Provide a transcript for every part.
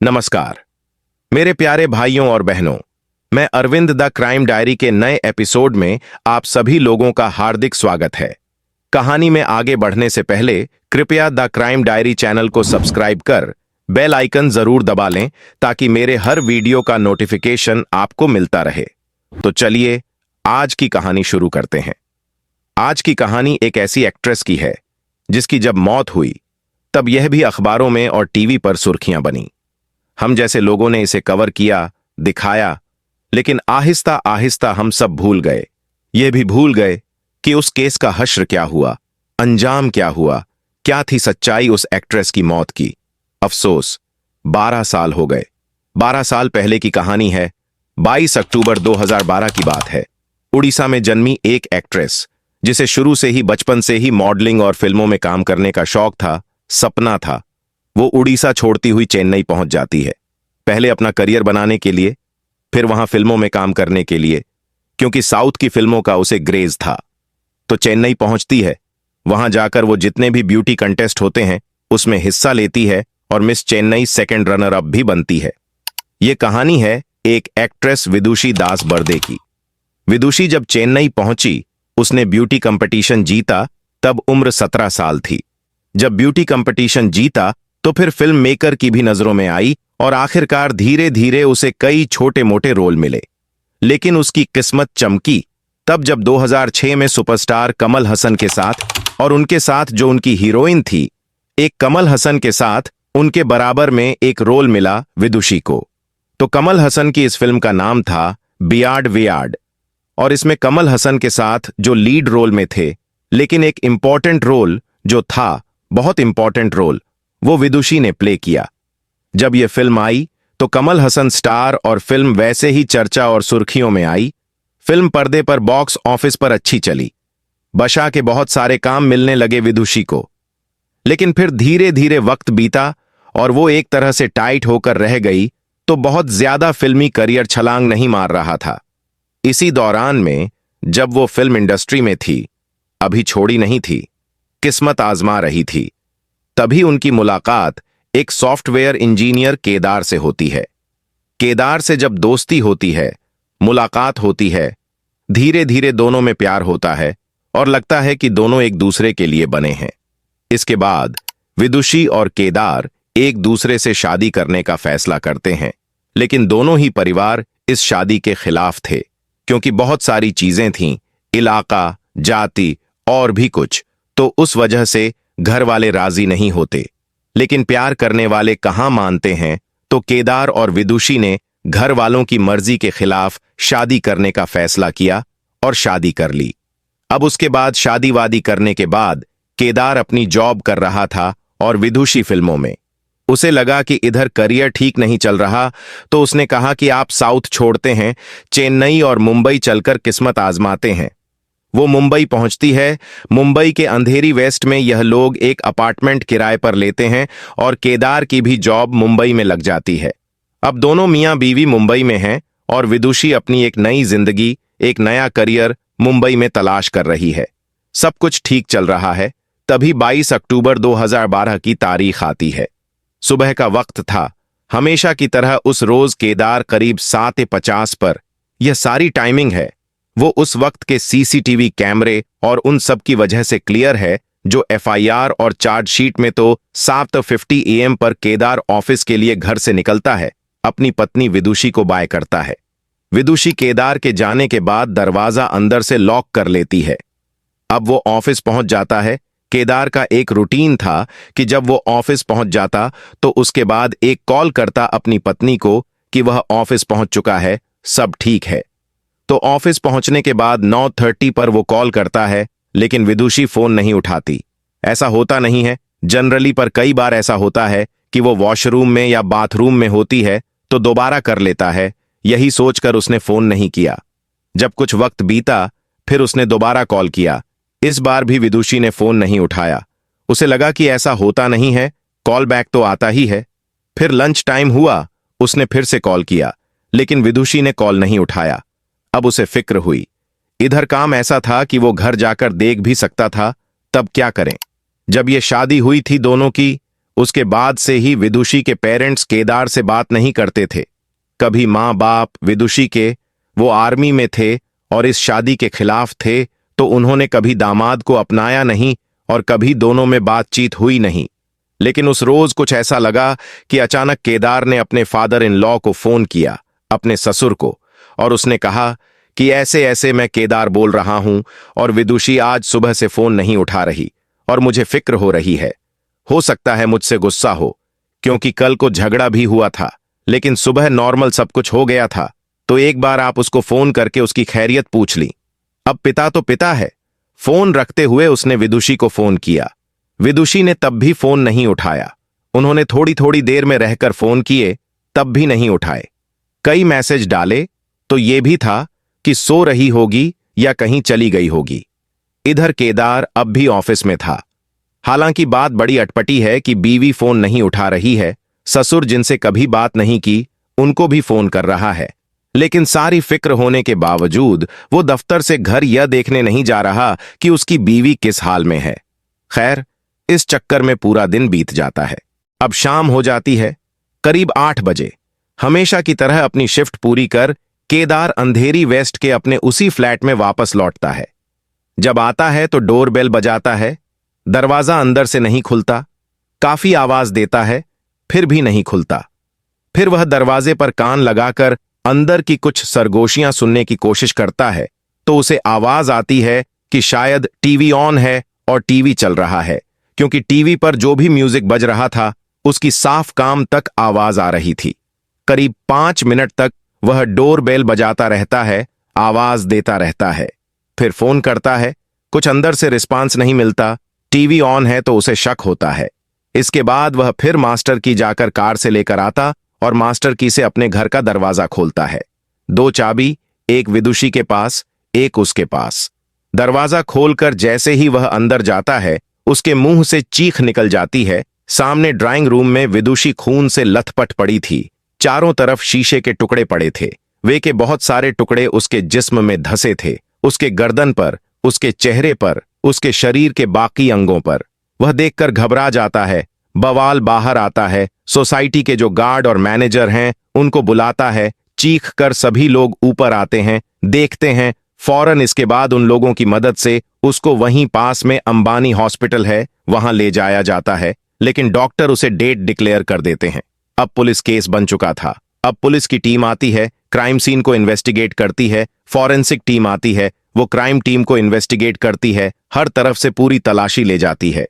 नमस्कार मेरे प्यारे भाइयों और बहनों। मैं अरविंद द क्राइम डायरी के नए एपिसोड में आप सभी लोगों का हार्दिक स्वागत है। कहानी में आगे बढ़ने से पहले कृपया द क्राइम डायरी चैनल को सब्सक्राइब कर बेल आइकन जरूर दबा लें ताकि मेरे हर वीडियो का नोटिफिकेशन आपको मिलता रहे। तो चलिए आज की कहानी शुरू करते हैं। आज की कहानी एक ऐसी एक्ट्रेस की है जिसकी जब मौत हुई तब यह भी अखबारों में और टीवी पर सुर्खियां बनी। हम जैसे लोगों ने इसे कवर किया, दिखाया, लेकिन आहिस्ता आहिस्ता हम सब भूल गए। ये भी भूल गए कि उस केस का हश्र क्या हुआ, अंजाम क्या हुआ, क्या थी सच्चाई उस एक्ट्रेस की मौत की। अफसोस 12 साल हो गए। 12 साल पहले की कहानी है। 22 अक्टूबर 2012 की बात है। उड़ीसा में जन्मी एक एक्ट्रेस जिसे शुरू से ही बचपन से ही मॉडलिंग और फिल्मों में काम करने का शौक था, सपना था। वो उड़ीसा छोड़ती हुई चेन्नई पहुंच जाती है, पहले अपना करियर बनाने के लिए, फिर वहां फिल्मों में काम करने के लिए, क्योंकि साउथ की फिल्मों का उसे ग्रेज था। तो चेन्नई पहुंचती है। वहां जाकर वो जितने भी ब्यूटी कंटेस्ट होते हैं उसमें हिस्सा लेती है और miss Chennai second runner up भी बनती है। ये कहानी है एक एक्ट्रेस विदुषी दास बर्दे की। विदुषी जब चेन्नई पहुंची, उसने ब्यूटी कंपटीशन जीता, तब उम्र 17 साल थी। जब ब्यूटी कंपटीशन जीता तो फिर फिल्म मेकर की भी नजरों में आई और आखिरकार धीरे धीरे उसे कई छोटे मोटे रोल मिले। लेकिन उसकी किस्मत चमकी तब जब 2006 में सुपरस्टार कमल हसन के साथ और उनके साथ जो उनकी हीरोइन थी, एक कमल हसन के साथ उनके बराबर में एक रोल मिला विदुषी को। तो कमल हसन की इस फिल्म का नाम था बियाड वियाड, और इसमें कमल हसन के साथ जो लीड रोल में थे, लेकिन एक इंपॉर्टेंट रोल जो था, बहुत इंपॉर्टेंट रोल, वो विदुषी ने प्ले किया। जब यह फिल्म आई तो कमल हसन स्टार और फिल्म वैसे ही चर्चा और सुर्खियों में आई। फिल्म पर्दे पर बॉक्स ऑफिस पर अच्छी चली, बशा के बहुत सारे काम मिलने लगे विदुषी को। लेकिन फिर धीरे धीरे वक्त बीता और वो एक तरह से टाइट होकर रह गई, तो बहुत ज्यादा फिल्मी करियर छलांग नहीं मार रहा था। इसी दौरान में जब वो फिल्म इंडस्ट्री में थी, अभी छोड़ी नहीं थी, किस्मत आजमा रही थी, तभी उनकी मुलाकात एक सॉफ्टवेयर इंजीनियर केदार से होती है। केदार से जब दोस्ती होती है, मुलाकात होती है, धीरे धीरे दोनों में प्यार होता है और लगता है कि दोनों एक दूसरे के लिए बने हैं। इसके बाद विदुषी और केदार एक दूसरे से शादी करने का फैसला करते हैं, लेकिन दोनों ही परिवार इस शादी के खिलाफ थे, क्योंकि बहुत सारी चीजें थीं, इलाका, जाति और भी कुछ, तो उस वजह से घर वाले राजी नहीं होते। लेकिन प्यार करने वाले कहां मानते हैं, तो केदार और विदुषी ने घर वालों की मर्जी के खिलाफ शादी करने का फैसला किया और शादी कर ली। अब उसके बाद शादी वादी करने के बाद केदार अपनी जॉब कर रहा था और विदुषी फिल्मों में। उसे लगा कि इधर करियर ठीक नहीं चल रहा, तो उसने कहा कि आप साउथ छोड़ते हैं, चेन्नई और मुंबई चलकर किस्मत आजमाते हैं। वो मुंबई पहुंचती है। मुंबई के अंधेरी वेस्ट में यह लोग एक अपार्टमेंट किराए पर लेते हैं और केदार की भी जॉब मुंबई में लग जाती है। अब दोनों मियां बीवी मुंबई में हैं और विदुषी अपनी एक नई जिंदगी, एक नया करियर मुंबई में तलाश कर रही है। सब कुछ ठीक चल रहा है, तभी 22 अक्टूबर 2012 की तारीख आती है। सुबह का वक्त था। हमेशा की तरह उस रोज केदार करीब 7:50 पर, यह सारी टाइमिंग है, वो उस वक्त के सीसीटीवी कैमरे और उन सब की वजह से क्लियर है, जो एफआईआर और चार्जशीट में तो 7:50 AM पर केदार ऑफिस के लिए घर से निकलता है, अपनी पत्नी विदुषी को बाय करता है। विदुषी केदार के जाने के बाद दरवाजा अंदर से लॉक कर लेती है। अब वो ऑफिस पहुंच जाता है। केदार का एक रूटीन था कि जब वो ऑफिस पहुंच जाता तो उसके बाद एक कॉल करता अपनी पत्नी को कि वह ऑफिस पहुंच चुका है, सब ठीक है। तो ऑफिस पहुंचने के बाद 9:30 पर वो कॉल करता है, लेकिन विदुषी फोन नहीं उठाती। ऐसा होता नहीं है जनरली, पर कई बार ऐसा होता है कि वो वॉशरूम में या बाथरूम में होती है तो दोबारा कर लेता है। यही सोचकर उसने फोन नहीं किया। जब कुछ वक्त बीता, फिर उसने दोबारा कॉल किया। इस बार भी विदुषी ने फोन नहीं उठाया। उसे लगा कि ऐसा होता नहीं है, कॉल बैक तो आता ही है। फिर लंच टाइम हुआ, उसने फिर से कॉल किया, लेकिन विदुषी ने कॉल नहीं उठाया। अब उसे फिक्र हुई। इधर काम ऐसा था कि वो घर जाकर देख भी सकता था, तब क्या करें। जब ये शादी हुई थी दोनों की, उसके बाद से ही विदुषी के पेरेंट्स केदार से बात नहीं करते थे। कभी माँ बाप विदुषी के, वो आर्मी में थे और इस शादी के खिलाफ थे, तो उन्होंने कभी दामाद को अपनाया नहीं और कभी दोनों में बातचीत हुई नहीं। लेकिन उस रोज कुछ ऐसा लगा कि अचानक केदार ने अपने फादर इन लॉ को फोन किया, अपने ससुर को, और उसने कहा कि ऐसे ऐसे मैं केदार बोल रहा हूं और विदुषी आज सुबह से फोन नहीं उठा रही और मुझे फिक्र हो रही है। हो सकता है मुझसे गुस्सा हो, क्योंकि कल को झगड़ा भी हुआ था, लेकिन सुबह नॉर्मल सब कुछ हो गया था, तो एक बार आप उसको फोन करके उसकी खैरियत पूछ ली। अब पिता तो पिता है। फोन रखते हुए उसने विदुषी को फोन किया। विदुषी ने तब भी फोन नहीं उठाया। उन्होंने थोड़ी थोड़ी देर में रहकर फोन किए, तब भी नहीं उठाए। कई मैसेज डाले तो ये भी था कि सो रही होगी या कहीं चली गई होगी। इधर केदार अब भी ऑफिस में था। हालांकि बात बड़ी अटपटी है कि बीवी फोन नहीं उठा रही है, ससुर जिनसे कभी बात नहीं की उनको भी फोन कर रहा है, लेकिन सारी फिक्र होने के बावजूद वो दफ्तर से घर यह देखने नहीं जा रहा कि उसकी बीवी किस हाल में है। खैर, इस चक्कर में पूरा दिन बीत जाता है। अब शाम हो जाती है, करीब 8 बजे। हमेशा की तरह अपनी शिफ्ट पूरी कर केदार अंधेरी वेस्ट के अपने उसी फ्लैट में वापस लौटता है। जब आता है तो डोरबेल बजाता है। दरवाजा अंदर से नहीं खुलता। काफी आवाज देता है, फिर भी नहीं खुलता। फिर वह दरवाजे पर कान लगाकर अंदर की कुछ सरगोशियां सुनने की कोशिश करता है, तो उसे आवाज आती है कि शायद टीवी ऑन है और टीवी चल रहा है, क्योंकि टीवी पर जो भी म्यूजिक बज रहा था उसकी साफ काम तक आवाज आ रही थी। करीब 5 मिनट तक वह डोर बेल बजाता रहता है, आवाज देता रहता है। फिर फोन करता है, कुछ अंदर से रिस्पांस नहीं मिलता। टीवी ऑन है तो उसे शक होता है। इसके बाद वह फिर मास्टर की जाकर कार से लेकर आता और मास्टर की से अपने घर का दरवाजा खोलता है। 2 चाबी, एक विदुषी के पास, एक उसके पास। दरवाजा खोलकर जैसे ही वह अंदर जाता है, उसके मुंह से चीख निकल जाती है। सामने ड्राइंग रूम में विदुषी खून से लथपथ पड़ी थी। चारों तरफ शीशे के टुकड़े पड़े थे। वे के बहुत सारे टुकड़े उसके जिस्म में धंसे थे, उसके गर्दन पर, उसके चेहरे पर, उसके शरीर के बाकी अंगों पर। वह देखकर घबरा जाता है। बवाल बाहर आता है। सोसाइटी के जो गार्ड और मैनेजर हैं उनको बुलाता है। चीख कर सभी लोग ऊपर आते हैं, देखते हैं। फौरन इसके बाद उन लोगों की मदद से उसको वहीं पास में अंबानी हॉस्पिटल है, वहां ले जाया जाता है, लेकिन डॉक्टर उसे डेड डिक्लेयर कर देते हैं। अब पुलिस केस बन चुका था। अब पुलिस की टीम आती है, क्राइम सीन को इन्वेस्टिगेट करती है। फॉरेंसिक टीम आती है, वो क्राइम टीम को इन्वेस्टिगेट करती है, हर तरफ से पूरी तलाशी ले जाती है।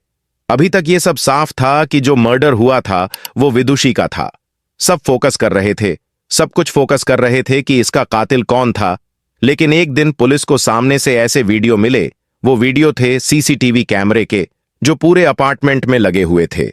अभी तक ये सब साफ था कि जो मर्डर हुआ था वो विदुषी का था। सब फोकस कर रहे थे, सब कुछ फोकस कर रहे थे कि इसका कातिल कौन था। लेकिन एक दिन पुलिस को सामने से ऐसे वीडियो मिले। वो वीडियो थे सीसीटीवी कैमरे के, जो पूरे अपार्टमेंट में लगे हुए थे।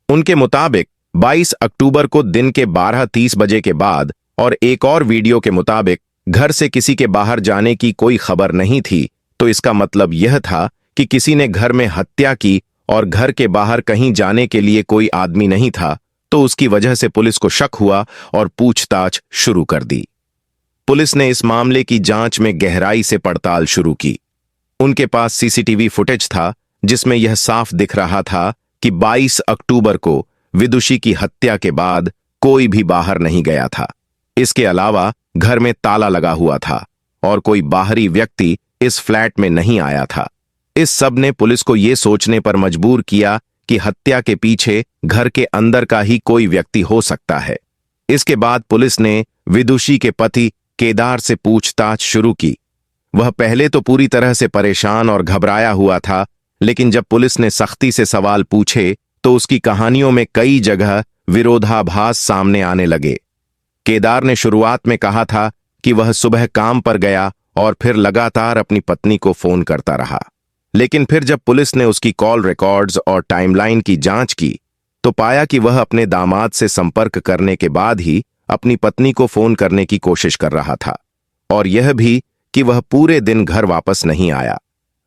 उनके मुताबिक 22 अक्टूबर को दिन के 12:30 बजे के बाद और एक और वीडियो के मुताबिक घर से किसी के बाहर जाने की कोई खबर नहीं थी। तो इसका मतलब यह था कि किसी ने घर में हत्या की और घर के बाहर कहीं जाने के लिए कोई आदमी नहीं था। तो उसकी वजह से पुलिस को शक हुआ और पूछताछ शुरू कर दी। पुलिस ने इस मामले की जांच में गहराई से पड़ताल शुरू की। उनके पास सीसीटीवी फुटेज था जिसमें यह साफ दिख रहा था कि 22 अक्टूबर को विदुषी की हत्या के बाद कोई भी बाहर नहीं गया था। इसके अलावा घर में ताला लगा हुआ था और कोई बाहरी व्यक्ति इस फ्लैट में नहीं आया था। इस सब ने पुलिस को यह सोचने पर मजबूर किया कि हत्या के पीछे घर के अंदर का ही कोई व्यक्ति हो सकता है। इसके बाद पुलिस ने विदुषी के पति केदार से पूछताछ शुरू की। वह पहले तो पूरी तरह से परेशान और घबराया हुआ था, लेकिन जब पुलिस ने सख्ती से सवाल पूछे तो उसकी कहानियों में कई जगह विरोधाभास सामने आने लगे। केदार ने शुरुआत में कहा था कि वह सुबह काम पर गया और फिर लगातार अपनी पत्नी को फोन करता रहा। लेकिन फिर जब पुलिस ने उसकी कॉल रिकॉर्ड्स और टाइमलाइन की जांच की तो पाया कि वह अपने दामाद से संपर्क करने के बाद ही अपनी पत्नी को फोन करने की कोशिश कर रहा था, और यह भी कि वह पूरे दिन घर वापस नहीं आया।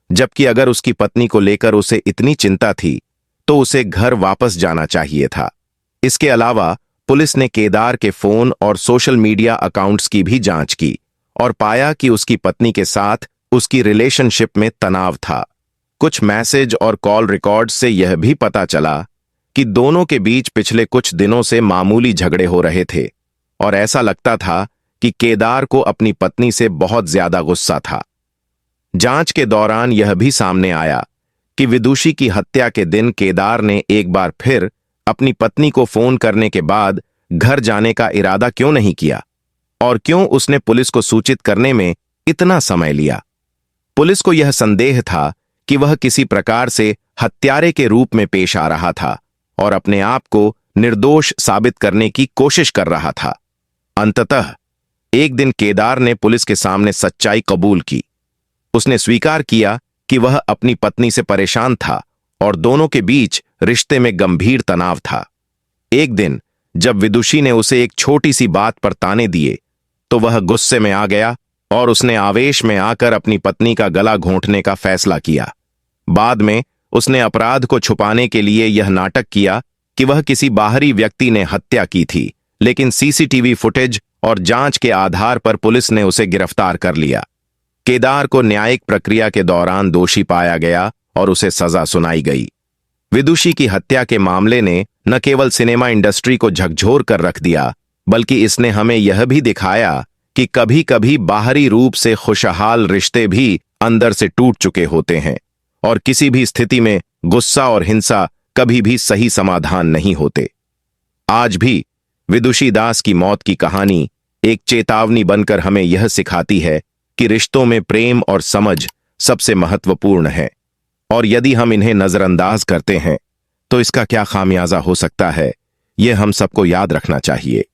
जबकि अगर उसकी पत्नी को लेकर उसे इतनी चिंता थी तो उसे घर वापस जाना चाहिए था। इसके अलावा पुलिस ने केदार के फोन और सोशल मीडिया अकाउंट्स की भी जांच की और पाया कि उसकी पत्नी के साथ उसकी रिलेशनशिप में तनाव था। कुछ मैसेज और कॉल रिकॉर्ड से यह भी पता चला कि दोनों के बीच पिछले कुछ दिनों से मामूली झगड़े हो रहे थे और ऐसा लगता था कि केदार को अपनी पत्नी से बहुत ज्यादा गुस्सा था। जांच के दौरान यह भी सामने आया कि विदुषी की हत्या के दिन केदार ने एक बार फिर अपनी पत्नी को फोन करने के बाद घर जाने का इरादा क्यों नहीं किया और क्यों उसने पुलिस को सूचित करने में इतना समय लिया। पुलिस को यह संदेह था कि वह किसी प्रकार से हत्यारे के रूप में पेश आ रहा था और अपने आप को निर्दोष साबित करने की कोशिश कर रहा था। अंततः एक दिन केदार ने पुलिस के सामने सच्चाई कबूल की। उसने स्वीकार किया कि वह अपनी पत्नी से परेशान था और दोनों के बीच रिश्ते में गंभीर तनाव था। एक दिन जब विदुषी ने उसे एक छोटी सी बात पर ताने दिए तो वह गुस्से में आ गया और उसने आवेश में आकर अपनी पत्नी का गला घोंटने का फैसला किया। बाद में उसने अपराध को छुपाने के लिए यह नाटक किया कि वह किसी बाहरी व्यक्ति ने हत्या की थी, लेकिन सीसीटीवी फुटेज और जांच के आधार पर पुलिस ने उसे गिरफ्तार कर लिया। केदार को न्यायिक प्रक्रिया के दौरान दोषी पाया गया और उसे सजा सुनाई गई। विदुषी की हत्या के मामले ने न केवल सिनेमा इंडस्ट्री को झकझोर कर रख दिया, बल्कि इसने हमें यह भी दिखाया कि कभी कभी बाहरी रूप से खुशहाल रिश्ते भी अंदर से टूट चुके होते हैं और किसी भी स्थिति में गुस्सा और हिंसा कभी भी सही समाधान नहीं होते। आज भी विदुषी दास की मौत की कहानी एक चेतावनी बनकर हमें यह सिखाती है कि रिश्तों में प्रेम और समझ सबसे महत्वपूर्ण है और यदि हम इन्हें नजरअंदाज करते हैं तो इसका क्या खामियाजा हो सकता है, यह हम सबको याद रखना चाहिए।